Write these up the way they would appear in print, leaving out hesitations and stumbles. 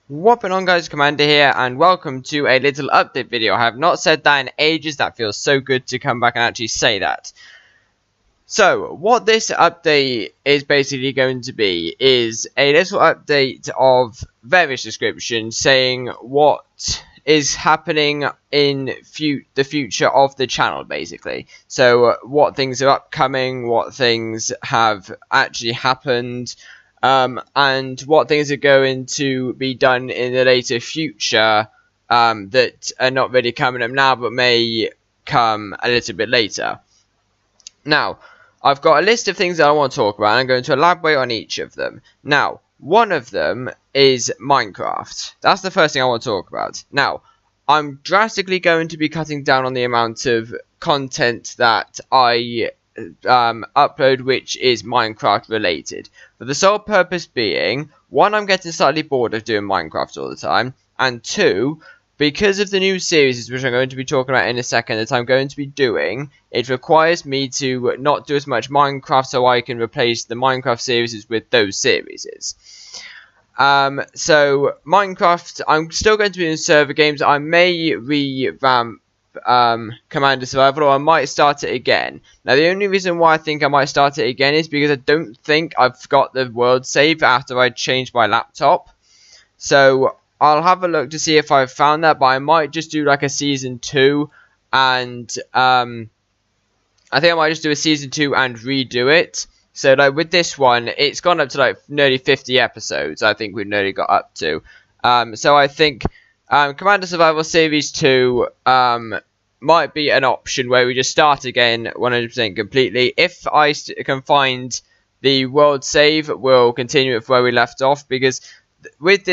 What's going on, guys? Commander here, and welcome to a little update video. I have not said that in ages. That feels so good to come back and actually say that. So, what this update is basically going to be is a little update of various descriptions saying what is happening in the future of the channel, basically. So, what things are upcoming, what things have actually happened, and what things are going to be done in the later future that are not really coming up now but may come a little bit later. Now, I've got a list of things that I want to talk about, and I'm going to elaborate on each of them. Now, one of them is Minecraft. That's the first thing I want to talk about. Now, I'm drastically going to be cutting down on the amount of content that I upload which is Minecraft related, for the sole purpose being, one, I'm getting slightly bored of doing Minecraft all the time, and two, because of the new series which I'm going to be talking about in a second that I'm going to be doing, it requires me to not do as much Minecraft so I can replace the Minecraft series with those series. So Minecraft, I'm still going to be in server games. I may revamp Commander Survival, or I might start it again. Now, the only reason why I think I might start it again is because I don't think I've got the world save after I changed my laptop. So I'll have a look to see if I've found that, but I might just do like a season 2, and I think I might just do a season 2 and redo it. So like with this one, it's gone up to like nearly 50 episodes. I think we've nearly got up to. So I think Commander Survival Series 2 might be an option where we just start again 100% completely. If I can find the world save, we'll continue with where we left off, because with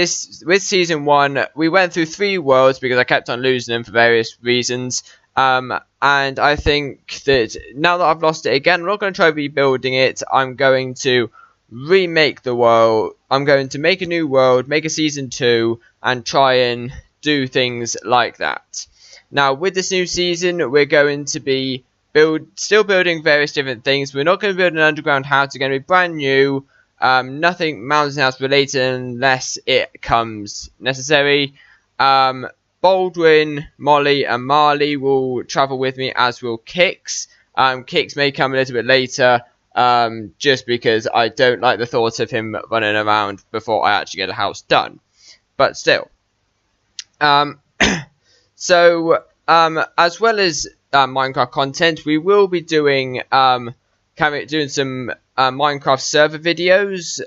season 1, we went through 3 worlds because I kept on losing them for various reasons. And I think that now that I've lost it again, I'm not going to try rebuilding it. I'm going to remake the world. I'm going to make a new world, make a season 2, and try and do things like that. Now, with this new season, we're going to be still building various different things. We're not going to build an underground house. It's going to be brand new. Nothing Mountain House related unless it comes necessary. Baldwin, Molly, and Marley will travel with me, as will Kix. Kix may come a little bit later, just because I don't like the thought of him running around before I actually get a house done. But still. So, as well as Minecraft content, we will be doing some Minecraft server videos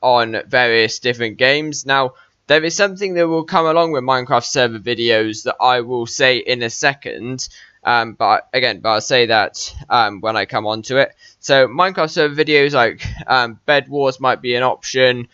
on various different games. Now, there is something that will come along with Minecraft server videos that I will say in a second. But I'll say that when I come on to it. So, Minecraft server videos like Bed Wars might be an option.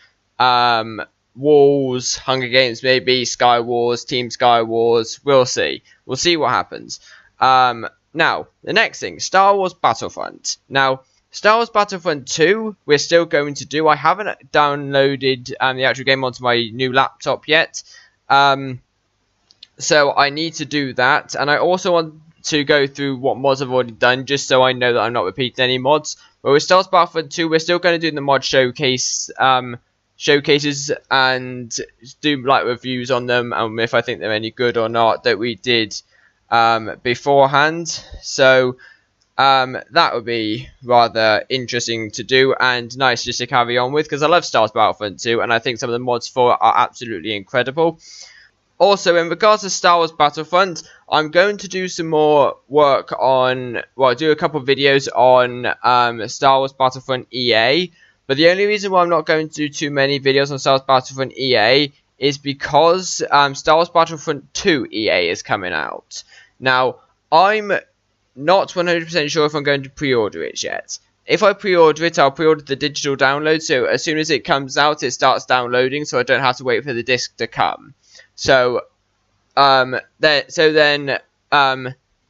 Wars, Hunger Games maybe, Sky Wars, Team Sky Wars, we'll see. We'll see what happens. Now, the next thing, Star Wars Battlefront. Now, Star Wars Battlefront 2, we're still going to do. I haven't downloaded the actual game onto my new laptop yet. So I need to do that. And I also want to go through what mods I've already done, just so I know that I'm not repeating any mods. But with Star Wars Battlefront 2, we're still going to do the mod showcases and do like reviews on them, and if I think they're any good or not, that we did beforehand. So that would be rather interesting to do and nice just to carry on with, because I love Star Wars Battlefront 2 and I think some of the mods for it are absolutely incredible. Also, in regards to Star Wars Battlefront, I'm going to do some more work on, well, do a couple of videos on Star Wars Battlefront EA. But the only reason why I'm not going to do too many videos on Star Wars Battlefront EA is because Star Wars Battlefront 2 EA is coming out. Now, I'm not 100% sure if I'm going to pre-order it yet. If I pre-order it, I'll pre-order the digital download, so as soon as it comes out, it starts downloading, so I don't have to wait for the disc to come. So, if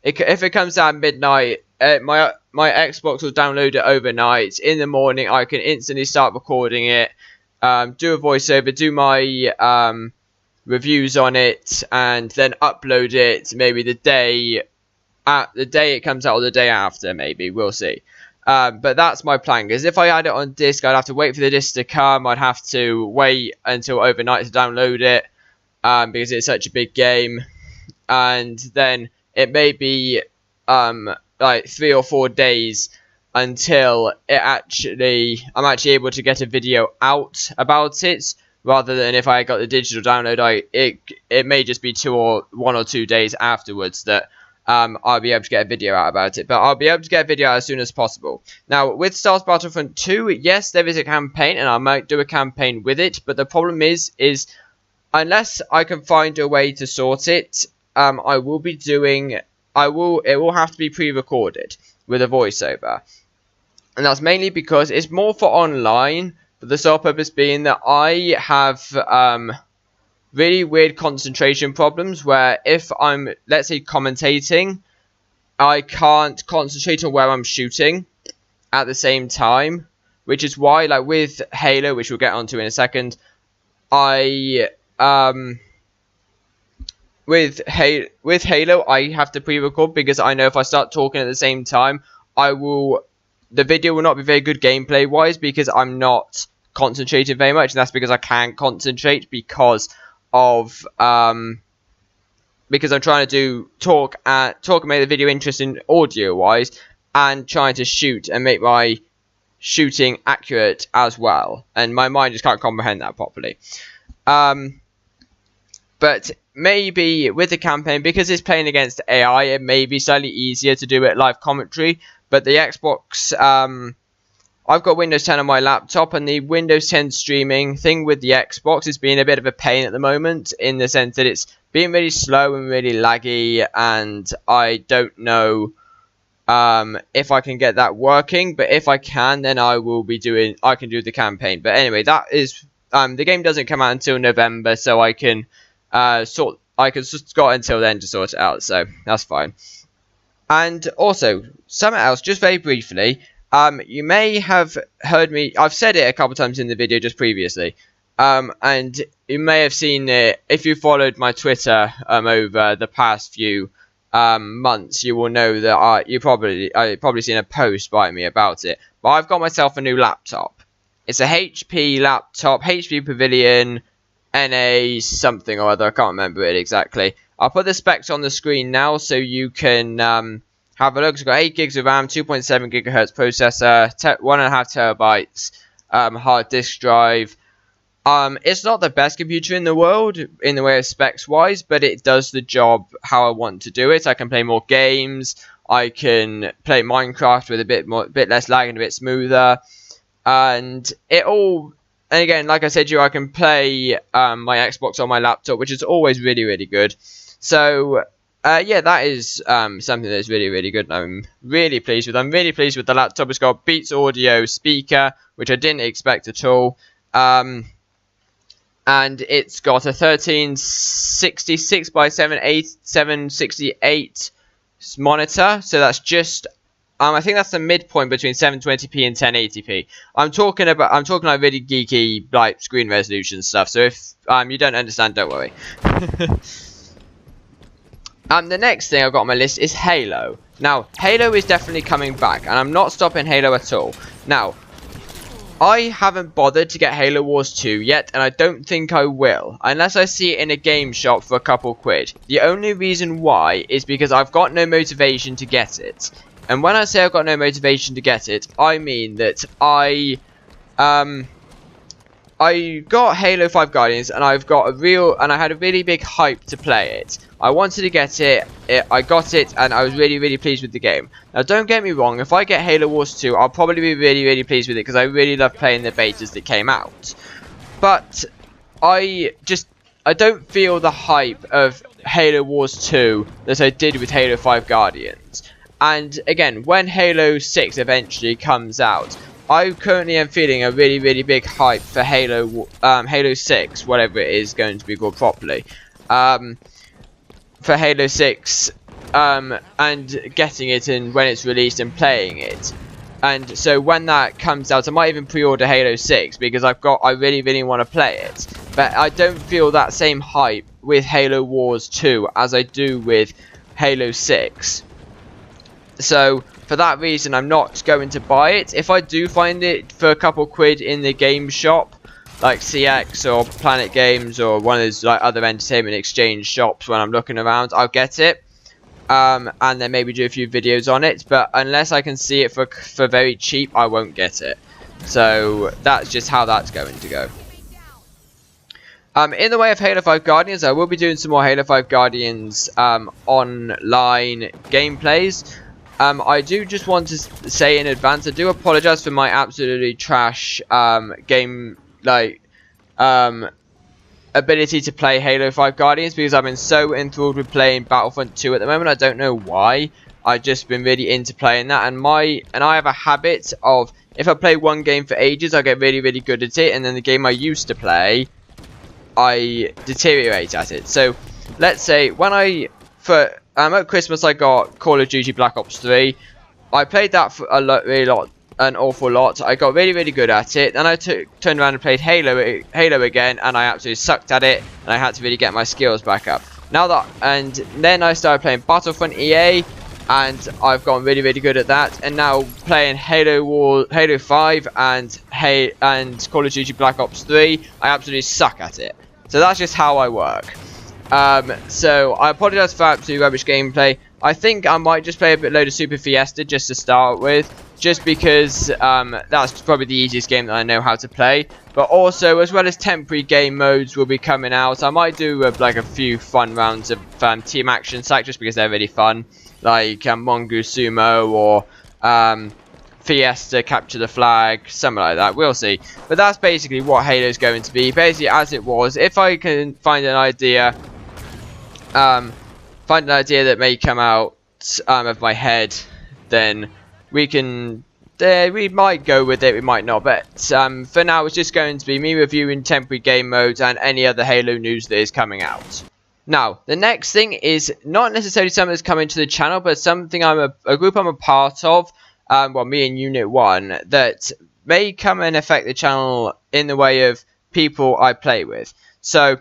it comes out at midnight, my Xbox will download it overnight. In the morning, I can instantly start recording it, do a voiceover, do my reviews on it, and then upload it maybe the day it comes out or the day after, maybe. We'll see. But that's my plan, because if I had it on disc, I'd have to wait for the disc to come. I'd have to wait until overnight to download it, because it's such a big game. And then it may be like 3 or 4 days until I'm actually able to get a video out about it, rather than if I got the digital download. It may just be 1 or 2 days afterwards that I'll be able to get a video out about it. But I'll be able to get a video out as soon as possible. Now, with Star Wars Battlefront 2, yes, there is a campaign, and I might do a campaign with it. But the problem is unless I can find a way to sort it, it will have to be pre-recorded with a voiceover. And that's mainly because it's more for online, but the sole purpose being that I have really weird concentration problems where if I'm, let's say, commentating, I can't concentrate on where I'm shooting at the same time, which is why, like with Halo, which we'll get onto in a second, with Halo, I have to pre-record, because I know if I start talking at the same time, the video will not be very good gameplay wise, because I'm not concentrating very much, and that's because I can't concentrate because of because I'm trying to talk and make the video interesting audio wise, and trying to shoot and make my shooting accurate as well, and my mind just can't comprehend that properly. But maybe with the campaign, because it's playing against AI, it may be slightly easier to do it live commentary. But the Xbox, I've got Windows 10 on my laptop, and the Windows 10 streaming thing with the Xbox is being a bit of a pain at the moment, in the sense that it's being really slow and really laggy, and I don't know if I can get that working. But if I can, then I can do the campaign. But anyway, that is the game doesn't come out until November, so I can just got until then to sort it out, so that's fine. And also, something else, just very briefly, you may have heard me, I've said it a couple times in the video just previously, and you may have seen it, if you followed my Twitter over the past few months, you will know that you've probably seen a post by me about it, but I've got myself a new laptop. It's a HP laptop, HP Pavilion NA something or other, I can't remember it exactly. I'll put the specs on the screen now so you can have a look. It's got 8 gigs of RAM, 2.7 gigahertz processor, 1.5 terabytes hard disk drive. It's not the best computer in the world in the way of specs wise, but it does the job how I want to do it. I can play more games, I can play Minecraft with a bit less lag and a bit smoother, and again, like I said to you, I can play my Xbox on my laptop, which is always really, really good. So, yeah, that is something that's really, really good, and I'm really pleased with. I'm really pleased with the laptop. It's got Beats Audio speaker, which I didn't expect at all. And it's got a 1366 by 768 monitor, so that's just I think that's the midpoint between 720p and 1080p. I'm talking like really geeky like screen resolution stuff. So if you don't understand, don't worry. The next thing I've got on my list is Halo. Now, Halo is definitely coming back, and I'm not stopping Halo at all. Now, I haven't bothered to get Halo Wars 2 yet, and I don't think I will, unless I see it in a game shop for a couple quid. The only reason why is because I've got no motivation to get it. And when I say I've got no motivation to get it, I mean that I got Halo 5 Guardians, and I had a really big hype to play it. I wanted to get it, I got it, and I was really, really pleased with the game. Now, don't get me wrong, if I get Halo Wars 2, I'll probably be really, really pleased with it, because I really love playing the betas that came out. But I don't feel the hype of Halo Wars 2 that I did with Halo 5 Guardians. And again, when Halo 6 eventually comes out, I currently am feeling a really, really big hype for Halo 6, whatever it is going to be called properly. For Halo 6, and getting it in when it's released and playing it. And so when that comes out, I might even pre-order Halo 6 because I really, really want to play it. But I don't feel that same hype with Halo Wars 2 as I do with Halo 6. So for that reason, I'm not going to buy it. If I do find it for a couple quid in the game shop, like CX or Planet Games or one of those like other entertainment exchange shops when I'm looking around, I'll get it. And then maybe do a few videos on it. But unless I can see it for very cheap, I won't get it. So that's just how that's going to go. In the way of Halo 5 Guardians, I will be doing some more Halo 5 Guardians online gameplays. I do just want to say in advance, I do apologize for my absolutely trash ability to play Halo 5 Guardians, because I've been so enthralled with playing Battlefront 2 at the moment. I don't know why. I've just been really into playing that, and I have a habit of, if I play one game for ages, I get really, really good at it, and then the game I used to play, I deteriorate at it. So let's say when at Christmas I got Call of Duty Black Ops 3. I played that for an awful lot. I got really, really good at it. Then I turned around and played Halo again, and I absolutely sucked at it, and I had to really get my skills back up. And then I started playing Battlefront EA, and I've gotten really, really good at that. And now playing Halo 5 and Call of Duty Black Ops 3, I absolutely suck at it. So that's just how I work. So I apologize for absolutely rubbish gameplay. I think I might just play a load of Super Fiesta just to start with, just because that's probably the easiest game that I know how to play. But also, as well as temporary game modes will be coming out, I might do like a few fun rounds of team action sites just because they're really fun, like Mongoose Sumo or Fiesta Capture the Flag, something like that. We'll see. But that's basically what Halo's going to be, basically as it was. If I can find an idea that may come out of my head, then we might go with it, we might not. But for now, it's just going to be me reviewing temporary game modes and any other Halo news that is coming out. Now, the next thing is not necessarily something that's coming to the channel, but something a group I'm a part of, well, me and Unit 1, that may come and affect the channel in the way of people I play with. So,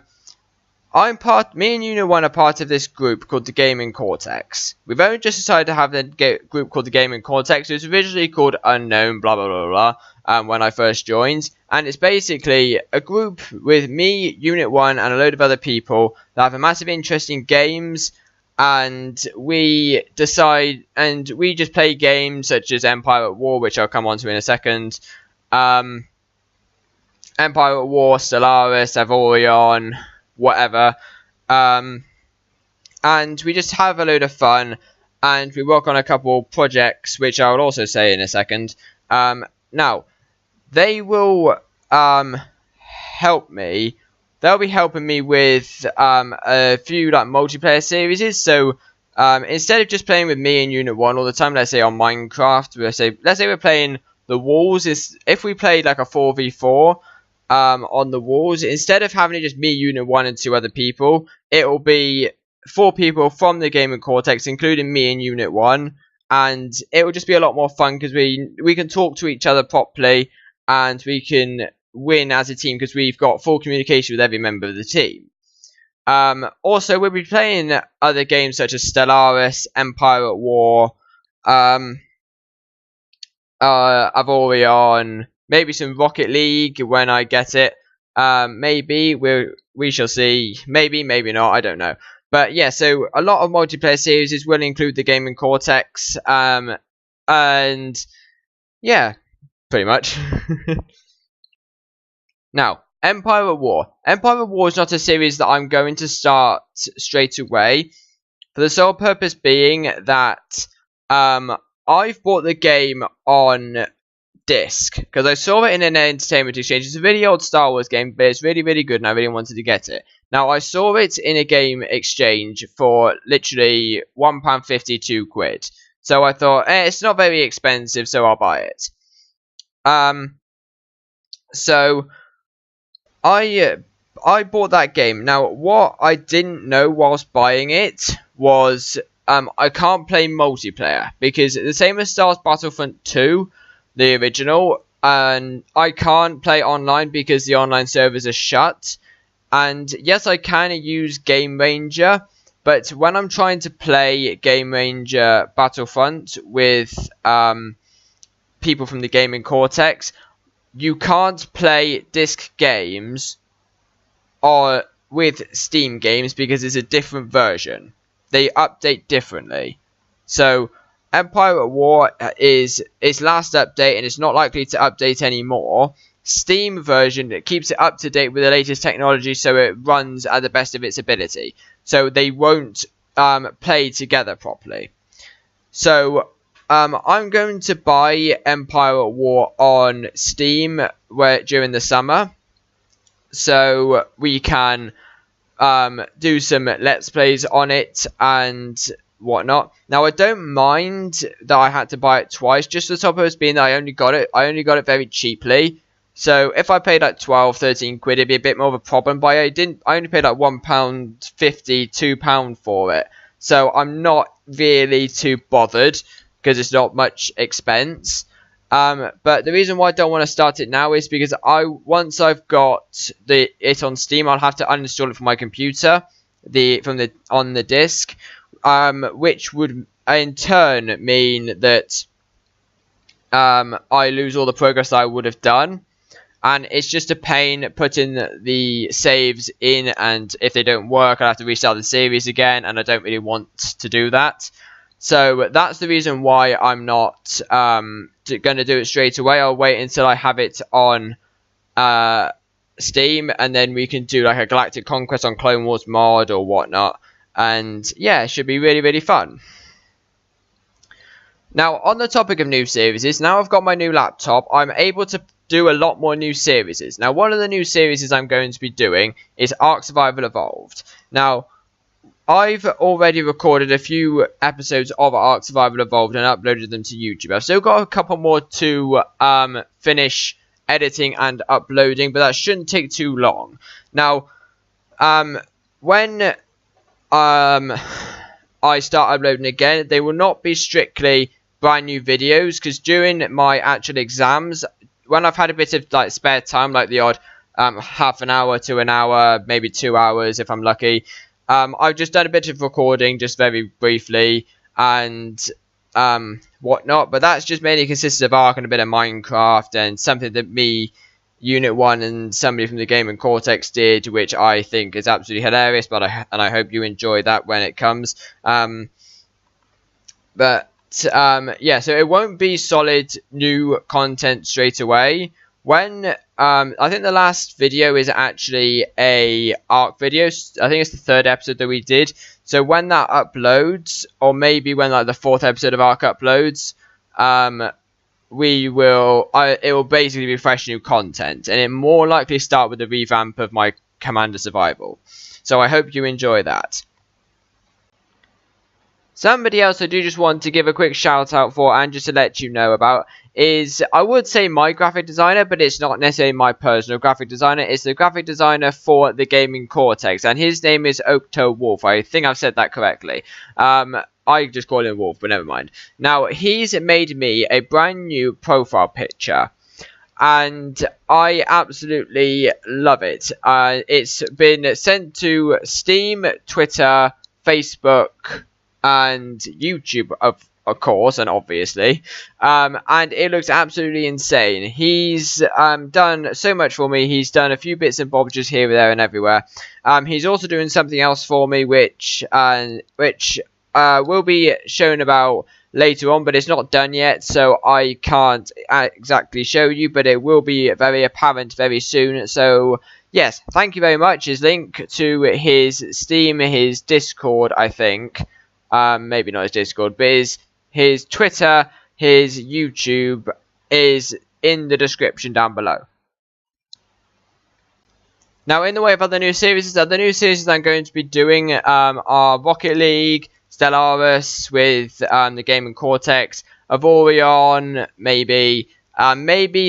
me and Unit 1 are part of this group called the Gaming Cortex. We've only just decided to have the group called the Gaming Cortex. It was originally called Unknown, blah, blah, blah, blah, when I first joined. And it's basically a group with me, Unit 1, and a load of other people that have a massive interest in games. And we just play games such as Empire at War, which I'll come on to in a second. Empire at War, Stellaris, Avorion, whatever. And we just have a load of fun. And we work on a couple projects, which I will also say in a second. Now, they will help me. They'll be helping me with a few like multiplayer series. So instead of just playing with me and Unit 1 all the time, let's say on Minecraft, let's say we're playing the walls. If we played like a 4v4 on the walls, instead of having it just me, Unit 1, and 2 other people, it will be 4 people from the Gaming Cortex, including me and Unit 1, and it will just be a lot more fun because we can talk to each other properly, and we can win as a team because we've got full communication with every member of the team. Also, we'll be playing other games such as Stellaris, Empire at War, Avorion, maybe some Rocket League when I get it. Maybe we shall see. Maybe not. I don't know. But yeah, so a lot of multiplayer series will include the Gaming Cortex. And yeah, pretty much. Now, Empire at War. Empire at War is not a series that I'm going to start straight away, for the sole purpose being that I've bought the game on disc because I saw it in an entertainment exchange. It's a really old Star Wars game, but it's really, really good, and I really wanted to get it. Now, I saw it in a game exchange for literally £1.50, £2. So I thought, it's not very expensive, so I'll buy it. So I bought that game. Now, what I didn't know whilst buying it was I can't play multiplayer because the same as Star Wars Battlefront 2, the original, and I can't play online because the online servers are shut. And yes, I can use Game Ranger, But when I'm trying to play Game Ranger Battlefront with people from the gaming Cortex, you can't play disc games or with Steam games because it's a different version. They update differently. So Empire at War is its last update, and it's not likely to update anymore. Steam version, it keeps it up to date with the latest technology, so it runs at the best of its ability. So they won't play together properly. So I'm going to buy Empire at War on Steam during the summer, so we can do some Let's Plays on it and whatnot. Now, I don't mind that I had to buy it twice, just the top of it being that I only got it very cheaply. So if I paid like 12-13 quid, it'd be a bit more of a problem. But I only paid like £1.50, £2 for it. So I'm not really too bothered because it's not much expense. But the reason why I don't want to start it now is because once I've got it on Steam, I'll have to uninstall it from my computer, on the disc, which would in turn mean that I lose all the progress I would have done. And it's just a pain putting the saves in, and if they don't work, I'll have to restart the series again, and I don't really want to do that. So that's the reason why I'm not going to do it straight away. I'll wait until I have it on Steam, and then we can do like a Galactic Conquest on Clone Wars mod or whatnot. And yeah, it should be really, really fun. Now, on the topic of new series, now I've got my new laptop, I'm able to do a lot more new series. Now, one of the new series I'm going to be doing is Ark Survival Evolved. Now, I've already recorded a few episodes of Ark Survival Evolved and uploaded them to YouTube. I've still got a couple more to finish editing and uploading, but that shouldn't take too long. Now, when I start uploading again, they will not be strictly brand new videos, because during my actual exams, when I've had a bit of like spare time, like the odd half an hour to an hour, maybe 2 hours if I'm lucky, I've just done a bit of recording, just very briefly, and whatnot. But that's just mainly consists of Ark and a bit of Minecraft and something that me, Unit 1, and somebody from the Game and Cortex did, which I think is absolutely hilarious. But I hope you enjoy that when it comes. Yeah, so it won't be solid new content straight away. When I think the last video is actually a Ark video. I think it's the 3rd episode that we did. So when that uploads, or maybe when like the 4th episode of Ark uploads, it will basically be fresh new content, and it more likely start with the revamp of my Commander Survival. So I hope you enjoy that. Somebody else I do just want to give a quick shout out for, and just to let you know about, is, I would say my graphic designer, but it's not necessarily my personal graphic designer. It's the graphic designer for the Gaming Cortex, and his name is Wolf. I think I've said that correctly. I just call him Wolf, but never mind. Now, he's made me a brand new profile picture, and I absolutely love it. It's been sent to Steam, Twitter, Facebook, and YouTube, of course, and obviously, and it looks absolutely insane. He's done so much for me. He's done a few bits and bobs just here, there, and everywhere. He's also doing something else for me, which will be shown about later on, but it's not done yet, so I can't exactly show you, but it will be very apparent very soon. So yes, thank you very much. His link to his Steam, his Discord, I think, maybe not his Discord, but his Twitter, his YouTube is in the description down below. Now, in the way of other new series, I'm going to be doing are Rocket League, Stellaris with the Game and Cortex, Avorion, maybe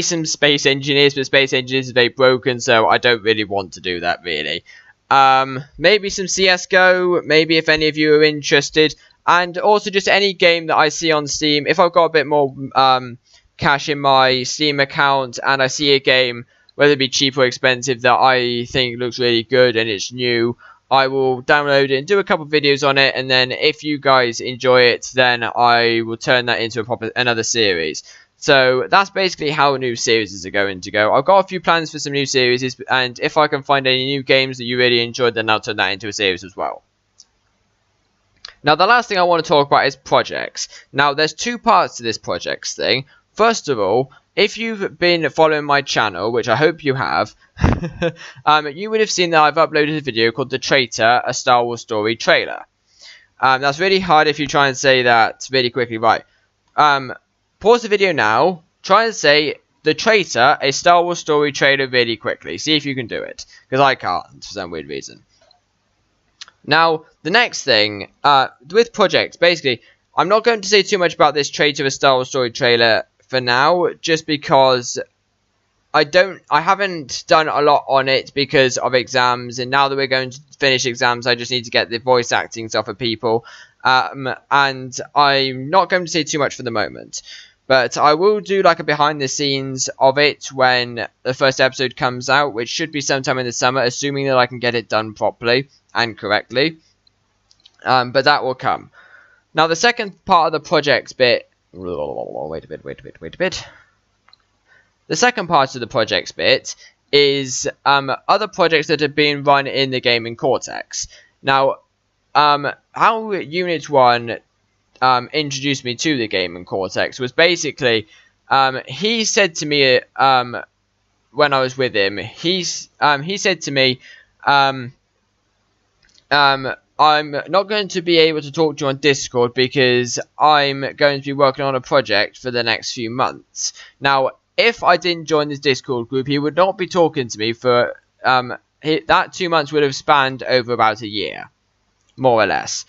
some Space Engineers, but Space Engineers are very broken, so I don't really want to do that, really. Maybe some CSGO, maybe if any of you are interested, and also just any game that I see on Steam. If I've got a bit more cash in my Steam account and I see a game, whether it be cheap or expensive, that I think looks really good and it's new, I will download it and do a couple of videos on it, and then if you guys enjoy it, then I will turn that into another series. So that's basically how new series are going to go. I've got a few plans for some new series, and if I can find any new games that you really enjoyed, then I'll turn that into a series as well. Now, the last thing I want to talk about is projects. Now, there's two parts to this projects thing. First of all, if you've been following my channel, which I hope you have, you would have seen that I've uploaded a video called The Traitor, a Star Wars Story trailer. That's really hard if you try and say that really quickly. Right. Pause the video now. Try and say The Traitor, a Star Wars Story trailer really quickly. See if you can do it. Because I can't for some weird reason. Now, the next thing, with projects, basically, I'm not going to say too much about this Traitor, a Star Wars Story trailer for now, just because I haven't done a lot on it because of exams, and now that we're going to finish exams, I just need to get the voice acting stuff for people, and I'm not going to say too much for the moment. But I will do like a behind the scenes of it when the first episode comes out, which should be sometime in the summer, assuming that I can get it done properly and correctly. But that will come. Now, the second part of the projects bit... Wait a bit. The second part of the projects bit is other projects that have been run in the game in Cortex. Now, how Unit 1... introduced me to the game in Cortex was basically he said to me when I was with him, he said to me, I'm not going to be able to talk to you on Discord because I'm going to be working on a project for the next few months. Now, if I didn't join this Discord group, he would not be talking to me for that 2 months would have spanned over about a year, more or less.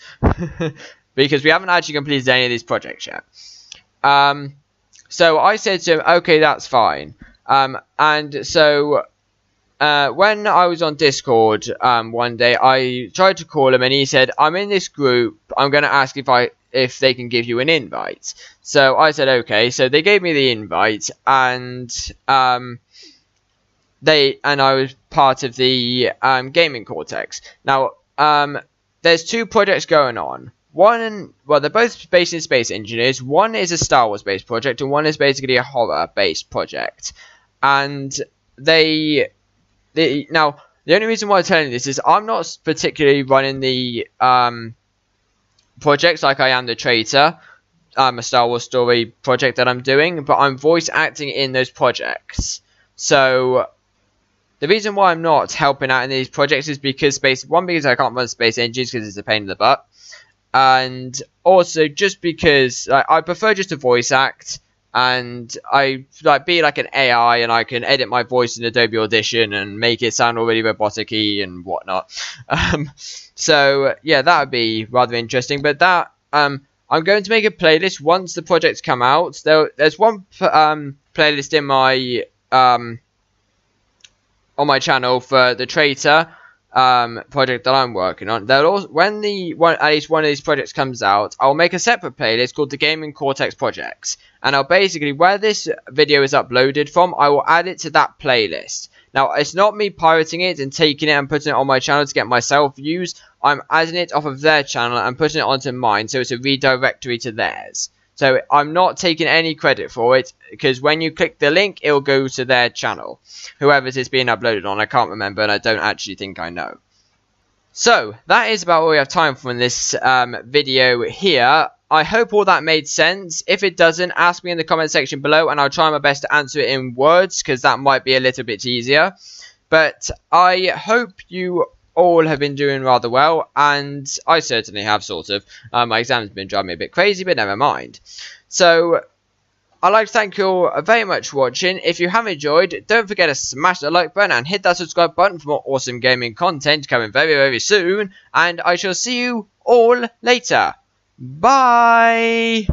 Because we haven't actually completed any of these projects yet. So I said to him, okay, that's fine. And so when I was on Discord one day, I tried to call him and he said, I'm in this group. I'm going to ask if they can give you an invite. So I said, okay. So they gave me the invite, and I was part of the gaming Cortex. Now, there's two projects going on. Well, they're both based in Space Engineers. One is a Star Wars based project, and one is basically a horror based project. And now, the only reason why I'm telling you this is I'm not particularly running the projects like I am the Traitor, a Star Wars Story project that I'm doing, but I'm voice acting in those projects. So the reason why I'm not helping out in these projects is because because I can't run Space Engineers because it's a pain in the butt. And also just because I prefer just to voice act, and I be like an AI, and I can edit my voice in Adobe Audition and make it sound all really robotic-y and whatnot. So yeah, that would be rather interesting. But that I'm going to make a playlist once the projects come out. There's one playlist in my on my channel for the Traitor project that I'm working on. When at least one of these projects comes out, I'll make a separate playlist called the Gaming Cortex Projects, and I'll basically, where this video is uploaded from, I will add it to that playlist. Now, it's not me pirating it and taking it and putting it on my channel to get myself views. I'm adding it off of their channel and putting it onto mine, so it's a redirectory to theirs. So I'm not taking any credit for it, because when you click the link, it'll go to their channel. Whoever's it's being uploaded on, I can't remember, and I don't actually think I know. So, that is about all we have time for in this video here. I hope all that made sense. If it doesn't, ask me in the comment section below, and I'll try my best to answer it in words, because that might be a little bit easier. But I hope you all have been doing rather well, and I certainly have, sort of. My exams have been driving me a bit crazy, but never mind. So, I'd like to thank you all very much for watching. If you have enjoyed, don't forget to smash the like button and hit that subscribe button for more awesome gaming content coming very, very soon. And I shall see you all later. Bye!